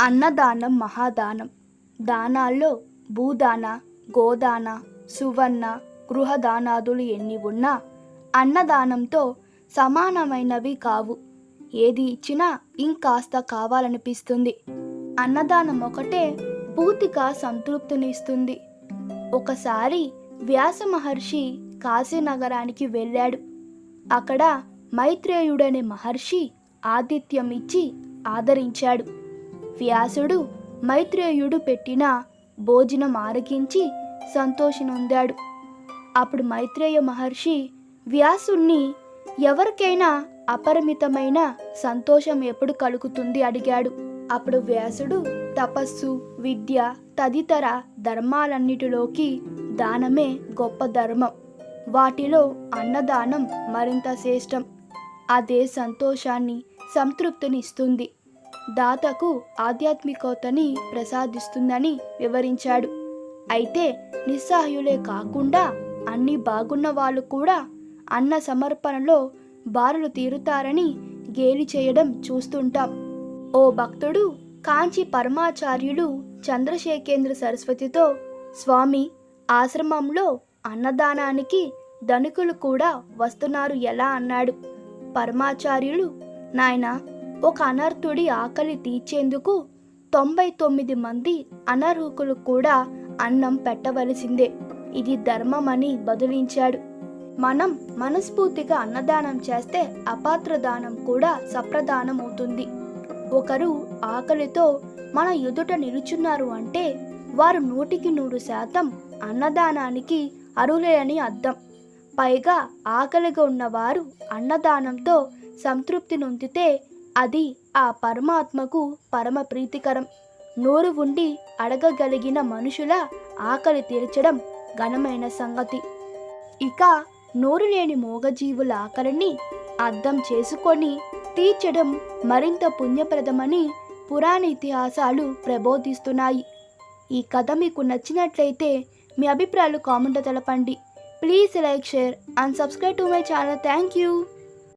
అన్నదానం మహాదానం. దానాల్లో భూదాన, గోదాన, సువర్ణ, గృహదానాదులు ఎన్ని ఉన్నా అన్నదానంతో సమానమైనవి కావు. ఏది ఇచ్చినా ఇంకాస్త కావాలనిపిస్తుంది. అన్నదానం ఒకటే పూర్తిగా సంతృప్తినిస్తుంది. ఒకసారి వ్యాస మహర్షి కాశీ నగరానికి వెళ్ళాడు. అక్కడ మైత్రేయుడనే మహర్షి ఆతిథ్యం ఇచ్చి ఆదరించాడు. వ్యాసుడు మైత్రేయుడు పెట్టిన భోజనం ఆరగించి సంతోషినొందాడు. అప్పుడు మైత్రేయ మహర్షి వ్యాసుణ్ణి ఎవరికైనా అపరిమితమైన సంతోషం ఎప్పుడు కలుగుతుంది అడిగాడు. అప్పుడు వ్యాసుడు తపస్సు, విద్య తదితర ధర్మాలన్నిటిలోకి దానమే గొప్ప ధర్మం. వాటిలో అన్నదానం మరింత శ్రేష్టం. అదే సంతోషాన్ని, సంతృప్తిని ఇస్తుంది. దాతకు ఆధ్యాత్మికతని ప్రసాదిస్తుందని వివరించాడు. అయితే నిస్సహాయులే కాకుండా అన్ని బాగున్న వాళ్ళు కూడా అన్న సమర్పణలో బారులు తీరుతారని గేలి చేయడం చూస్తుంటాం. ఓ భక్తుడు కాంచి పరమాచార్యులు చంద్రశేఖేంద్ర సరస్వతితో, స్వామి, ఆశ్రమంలో అన్నదానానికి ధనికులు కూడా వస్తున్నారు ఎలా అన్నాడు. పరమాచార్యులు, నాయనా, ఒక అనర్హుడి ఆకలి తీర్చేందుకు 99 మంది అనర్హులు కూడా అన్నం పెట్టవలసిందే. ఇది ధర్మమని బదులించాడు. మనం మనస్ఫూర్తిగా అన్నదానం చేస్తే అపాత్ర దానం కూడా సప్రదానం అవుతుంది. ఒకరు ఆకలితో మన ఎదుట నిలుచున్నారు అంటే వారు 100% అన్నదానానికి అర్హులే అని అర్థం. పైగా ఆకలిగా ఉన్నవారు అన్నదానంతో సంతృప్తి నొందితే అది ఆ పరమాత్మకు పరమ ప్రీతికరం. నోరు ఉండి అడగగలిగిన మనుషుల ఆకలి తీర్చడం ఘనమైన సంగతి. ఇక నోరు లేని మూగజీవుల ఆకలిని అర్థం చేసుకొని తీర్చడం మరింత పుణ్యప్రదమని పురాణ ఇతిహాసాలు ప్రబోధిస్తున్నాయి. ఈ కథ మీకు నచ్చినట్లయితే మీ అభిప్రాయాలు కామెంట్లో తెలపండి. Please like, share and subscribe to my channel. Thank you.